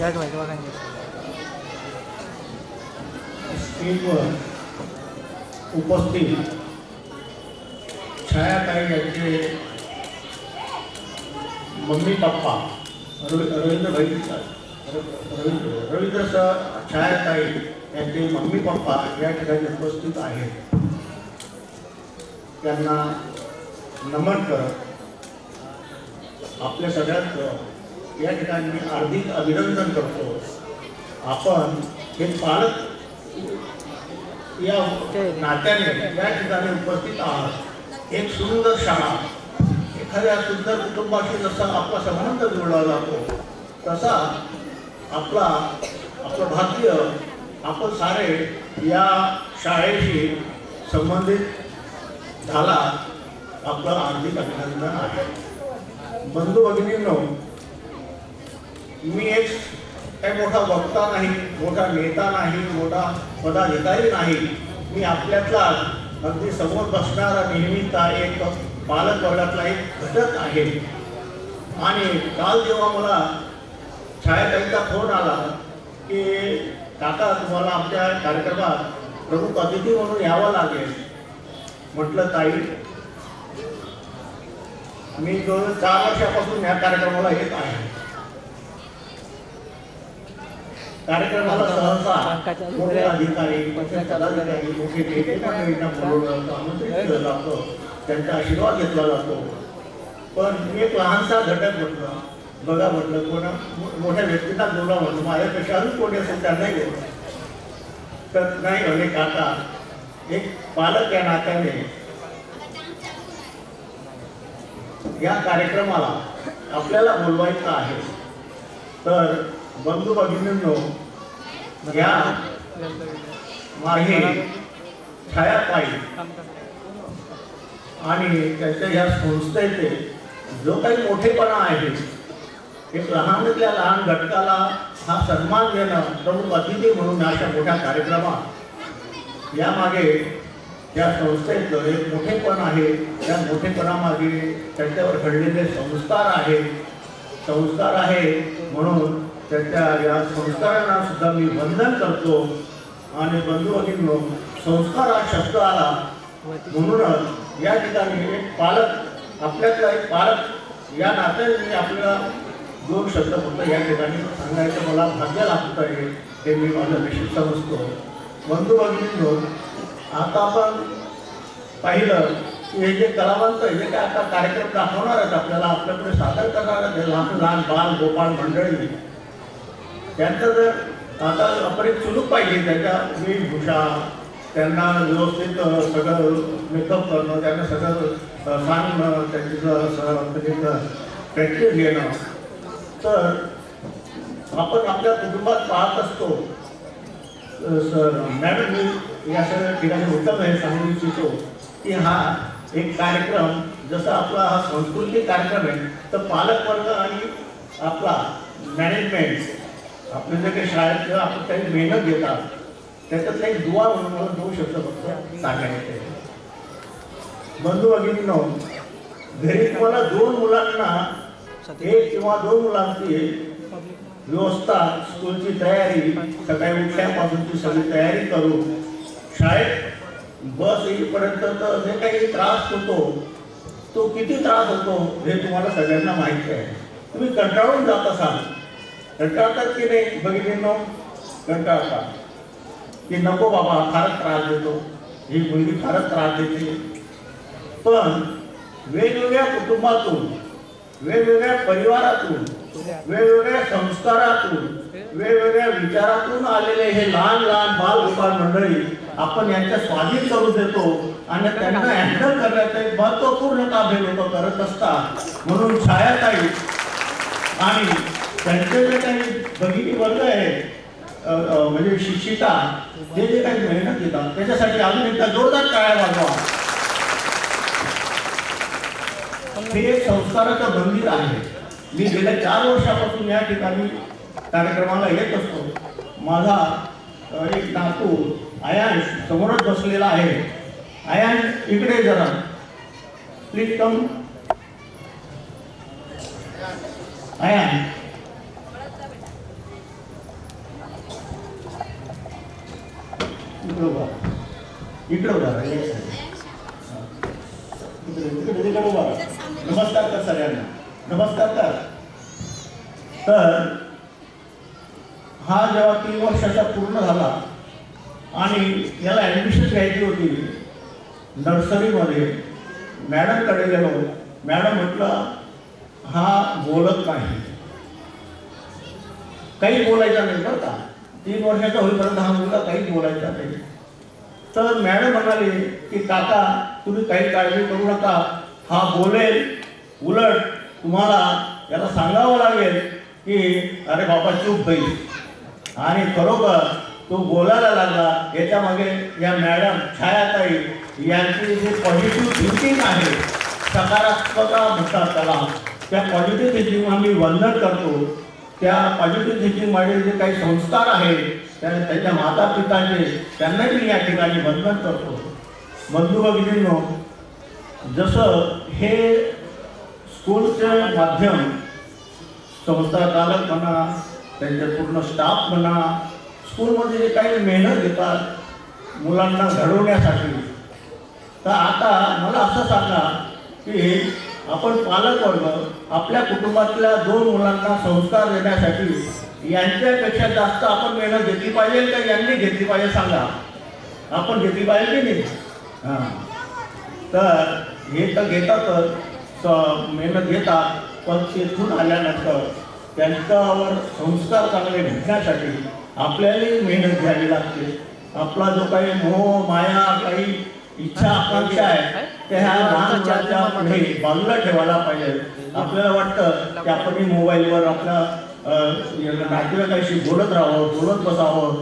स्टेजवर उपस्थित छायाताई यांचे मम्मी पप्पा रवींद्र सर छायाताई यांचे मम्मी पप्पा या ठिकाणी उपस्थित आहेत. त्यांना नमन करत आपल्या सगळ्यांचं या ठिकाणी मी हार्दिक अभिनंदन करतो. आपण हे पालक या नात्याने या ठिकाणी उपस्थित आहात. एक सुंदर शाळा, एखाद्या सुंदर कुटुंबाशी जसा आपला संबंध जोडला जातो तसा आपलं भाग्य आपण सारे या शाळेशी संबंधित झाला. आपलं हार्दिक अभिनंदन आहे. बंधू भगिनींनो, मी एक काही मोठा वक्ता नाही, मोठा नेता नाही, मोठा पदाधिकारी नाही. मी आपल्यातला अगदी समोर बसणारा नेहमीचा एक पालक वर्गातला एक घटक आहे. आणि काल जेव्हा मला छायाताईंचा फोन आला की काका तुम्हाला आमच्या कार्यक्रमात प्रमुख अतिथी म्हणून यावं लागेल, म्हटलं ताई मी 4 वर्षापासून या कार्यक्रमाला येत आहे. कार्यक्रमाला सहसा मोठे अधिकारी, मोठे पदाधिकारी, मोठे नेत्यांना बोलवलं, आमंत्रित केलं जातं, त्यांचा आशीर्वाद घेतला जातो. पण मी एक लहानसा घटक म्हटलं, बघा म्हटलं कोणा मोठ्या व्यक्तींना बोलवा म्हटलं, माझ्यापेक्षा अजून कोणी असेल त्यांनाही बोलवा. तर नाही म्हणे काका, एक पालक या नात्याने या कार्यक्रमाला आपल्याला बोलवायचं आहे. तर बंधू भगिनींनो, या मागे छायाताई आणि त्यांच्या या संस्थेचे जो काही मोठेपणा आहे, एक लहानातल्या लहान घटकाला हा सन्मान देणं प्रमुख अतिथी म्हणून अशा मोठ्या कार्यक्रमात यामागे या संस्थेचं एक मोठेपण आहे. त्या मोठेपणामागे त्यांच्यावर घडलेले संस्कार आहे. म्हणून त्यांच्या या संस्कारांना सुद्धा मी वंदन करतो. आणि बंधू भगिनींनो, संस्कार हा शब्द आला म्हणूनच या ठिकाणी एक पालक, आपल्यातला एक पालक या नात्याने मी आपल्याला 2 शब्द फक्त या ठिकाणी सांगायचं मला भाग्य लाभत आहे, हे मी माझं निश्चित समजतो. बंधू भगिनींनो, आता आपण पाहिलं की हे जे कलावंत हे काय आता कार्यक्रम दाखवणार आहेत, आपल्याला आपल्याकडे सादर करणार आहेत लहान लहान बाल गोपाळ मंडळी, त्यांचं जर आता आपण एक सुलूक पाहिजे, त्याच्या वेशभूषा, त्यांना व्यवस्थित सगळं मेकअप करणं, त्यांना सगळं सांगणं, त्यांचं प्रॅक्टिस घेणं. तर आपण आपल्या कुटुंबात पाहत असतो. मॅडम, मी या सगळ्या ठिकाणी उत्तम हे सांगू इच्छितो की हा एक कार्यक्रम जसा आपला हा सांस्कृतिक कार्यक्रम आहे, तर पालकवर्ग आणि आपला मॅनेजमेंट, आपले जे काही शाळेत आपण काही मेहनत घेतात, त्याच्यातला एक दुवा म्हणून मला 2 शब्द फक्त सांगायचे. बंधू भगिनींनो, घरी तुम्हाला 2 मुलांना, 1 किंवा 2 मुलांची व्यवस्था, स्कूलची तयारी, सकाळी उठल्यापासूनची सगळी तयारी करून शाळेत बस येईपर्यंत जे काही त्रास होतो, तो किती त्रास होतो हे तुम्हाला सगळ्यांना माहिती आहे. तुम्ही कंटाळून जात असाल. कंटाळतात की नाही भगिनींनो? कंटाळतात की नको बाबा, फारच त्रास देतो, ही मुलगी फारच त्रास देते. पण वेगवेगळ्या कुटुंबातून, वेगवेगळ्या परिवारातून, वेगवेगळ्या संस्कारातून, वेगवेगळ्या विचारातून आलेले हे लहान लहान बाल गोपाळ मंडळी आपण यांच्या स्वाधीन करून देतो आणि त्यांना हँडल करण्याचं एक महत्त्वपूर्ण काम हे लोक करत असतात. म्हणून छायाताई आणि त्यांचे जे काही भगिनी वर्ग आहे, म्हणजे शिक्षिका, जे काही मेहनत घेतात, त्याच्यासाठी अजून एकदा जोरदार टाळ्या वाजवा. हे एक संस्काराचं मंदिर आहे. मी गेल्या 4 वर्षापासून या ठिकाणी कार्यक्रमाला येत असतो. माझा एक नातू आयांश समोरच बसलेला आहे. आयांश, इकडे जरा प्लीज कम. आयांश, इकडे उभा इकडे उभा राहा एक साईड इकडे इकडे तिकडे उभा राहा. नमस्कार कर सगळ्यांना. नमस्कार कर. तर हा जेव्हा 3 वर्षाचा पूर्ण झाला आणि याला ॲडमिशन घ्यायची होती नर्सरीमध्ये, मॅडमकडे गेलो. मॅडम म्हटलं हा बोलत नाही, काही बोलायचं नाही बरं का. 3 वर्षाचा होईपर्यंत हा मुलगा काही बोलायचा नाही. तर मॅडम म्हणाले की काका तुम्ही काही काळजी करू नका, हा बोलेल. उलट तुम्हाला याला सांगावं लागेल की अरे बाबा चूप बाई. आणि खरोखर तो बोलायला लागला. याच्यामागे या मॅडम छायाताई यांची जी पॉझिटिव्ह थिंकिंग आहे, सकारात्मकता म्हणतात त्याला, त्या पॉझिटिव्ह थिंकिंग आम्ही वंदन करतो. त्या पॉझिटिव्ह थिंकिंगमध्ये जे काही संस्कार आहेत त्यांच्या माता पिताचे त्यांनाही मी या ठिकाणी वंदन करतो. बंधू भगिनींनो, जसं हे स्कूलचे माध्यम संस्था चालक म्हणा, त्यांचे पूर्ण स्टाफ म्हणा, स्कूलमध्ये जे काही मेहनत घेतात मुलांना घडवण्यासाठी, तर आता मला असं सांगा की आपण पालकवर्ग आपल्या कुटुंबातल्या 2 मुलांना संस्कार देण्यासाठी यांच्यापेक्षा जास्त आपण मेहनत घेतली पाहिजे का यांनी घेतली पाहिजे सांगा. आपण घेतली पाहिजे की नाही? हां. तर हे तर घेतातच, मेहनत घेतात, पण तिथून आल्यानंतर त्यांच्यावर संस्कार चांगले भेटण्यासाठी आपल्यालाही मेहनत घ्यावी लागते. आपला जो काही मोह माया काही इच्छा आकांक्षा आहे त्या ह्या लहान मुलांच्या पुढे बाजूला ठेवायला पाहिजे. आपल्याला वाटतं की आपण मोबाईलवर आपल्या नातेवाईकांशी बोलत राहावं, बोलत बसावं,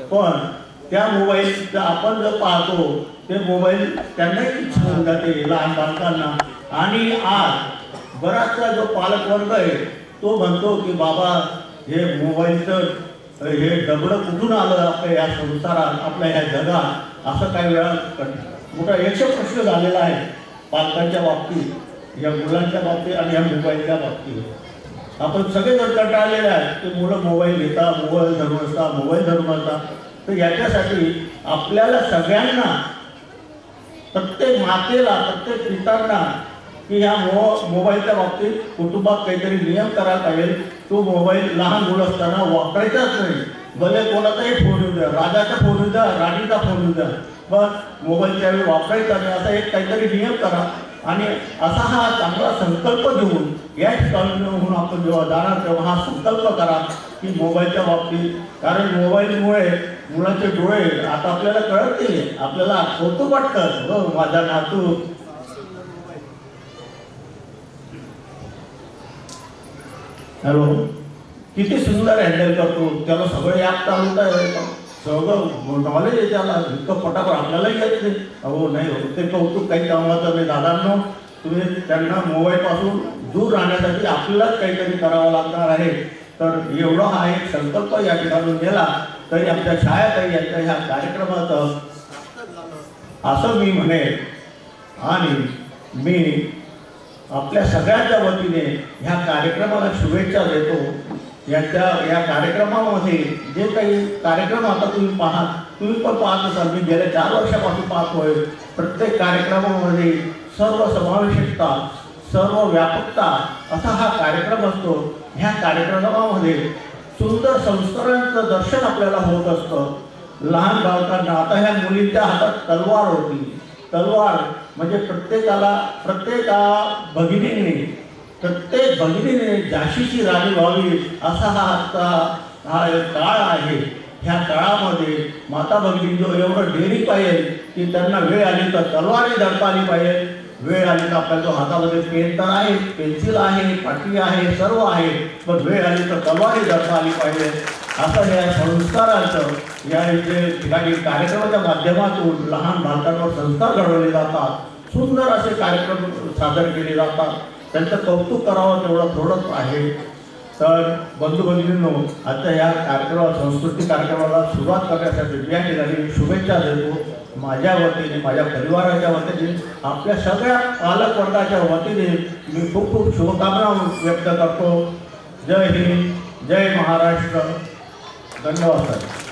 पण त्या मोबाईल आपण जर पाहतो ते मोबाईल त्यांनाही इच्छा होऊन जाते लहान बालकांना. आणि आज बराचसा जो पालकवर्ग आहे तो म्हणतो की बाबा हे मोबाईलचं हे दगडं कुठून आलं आपल्या या संसारात, आपल्या ह्या जगात, असं काही वेळा मोठा यक्ष प्रश्न झालेला आहे पालकांच्या बाबतीत, या मुलांच्या बाबतीत आणि या मोबाईलच्या बाबतीत. आपण सगळे जर कंटाळलेले आहेत की मुलं मोबाईल घेतात, मोबाईल धरून असतात, मोबाईल धरून असतात. तर याच्यासाठी आपल्याला सगळ्यांना, प्रत्येक मातेला, प्रत्येक पितांना की ह्या मोबाईलच्या बाबतीत कुटुंबात काहीतरी नियम करायला पाहिजे. तो मोबाईल लहान मुलं असताना वापरायचाच नाही. भले कोणाचाही फोन येऊ द्या, राजाचा फोन येऊ द्या, राणीचा फोन येऊ द्या, पण मोबाईल त्यावेळी वापरायचा नाही असा एक काहीतरी नियम करा. आणि असा हा चांगला संकल्प घेऊन या ठिकाणी आपण जेव्हा जाणार तेव्हा हा संकल्प करा की मोबाईलच्या बाबतीत, कारण मोबाईलमुळे मुलाचे डोळे आता आपल्याला कळत नाही, आपल्याला कौतुक वाटतं, हो माझा नातू हॅलो किती सुंदर हँडल करतो, त्याला सगळं ॲप चालवता येतं, सगळं नॉलेज आहे त्याला, इतकं पटापट आपल्यालाही येत नाही. अहो नाही हो, ते कौतुक काही कामाचं नाही. दादांनो, तुम्ही त्यांना मोबाईलपासून दूर राहण्यासाठी आपल्यालाच काहीतरी करावं लागणार आहे. तर एवढा हा एक संकल्प या ठिकाणून गेला तरी आमच्या छायाताई यांच्या ह्या कार्यक्रमाचं असं मी म्हणेन. आणि मी आपल्या सगळ्यांच्या वतीने ह्या कार्यक्रमाला शुभेच्छा देतो. या कार्यक्रमामध्ये जे काही कार्यक्रम आता तुम्ही पण पाहत असाल, मी गेल्या 4 वर्षापासून पाहतोय. प्रत्येक कार्यक्रमामध्ये सर्व समावेशकता, सर्व व्यापकता असा हा कार्यक्रम असतो. ह्या कार्यक्रमामध्ये सुंदर संस्कारांचं दर्शन आपल्याला होत असतं. लहान बालकांना, आता ह्या मुलींच्या हातात तलवार होती. तलवार म्हणजे प्रत्येक भगिनीने झाशीची राणी व्हावी असा हा काळ आहे. ह्या काळामध्ये माता भगिनी जो एवढं डेअरिंग पाहिजे की त्यांना वेळ आली तर तलवारही धरता आली पाहिजे, वेळ आली तर आपल्या जो हातामध्ये पेन तर आहे, पेन्सिल आहे, पाटी आहे, सर्व आहे, पण वेळ आली तर तलवारही धरता आली पाहिजे. असं या संस्काराचं या इथे ठिकाणी कार्यक्रमाच्या माध्यमातून लहान बालकांवर संस्कार घडवले जातात. सुंदर असे कार्यक्रम सादर केले जातात. त्यांचं कौतुक करावं तेवढं थोडंच आहे. तर बंधू भगिनींनो, आता या कार्यक्रमाला, संस्कृती कार्यक्रमाला सुरुवात करण्यासाठी या ठिकाणी शुभेच्छा देतो. माझ्या वतीने, माझ्या परिवाराच्या वतीने, आपल्या सगळ्या पालकवर्गाच्या वतीने मी खूप खूप शुभकामना व्यक्त करतो. जय हिंद, जय महाराष्ट्र. धन्यवाद सर.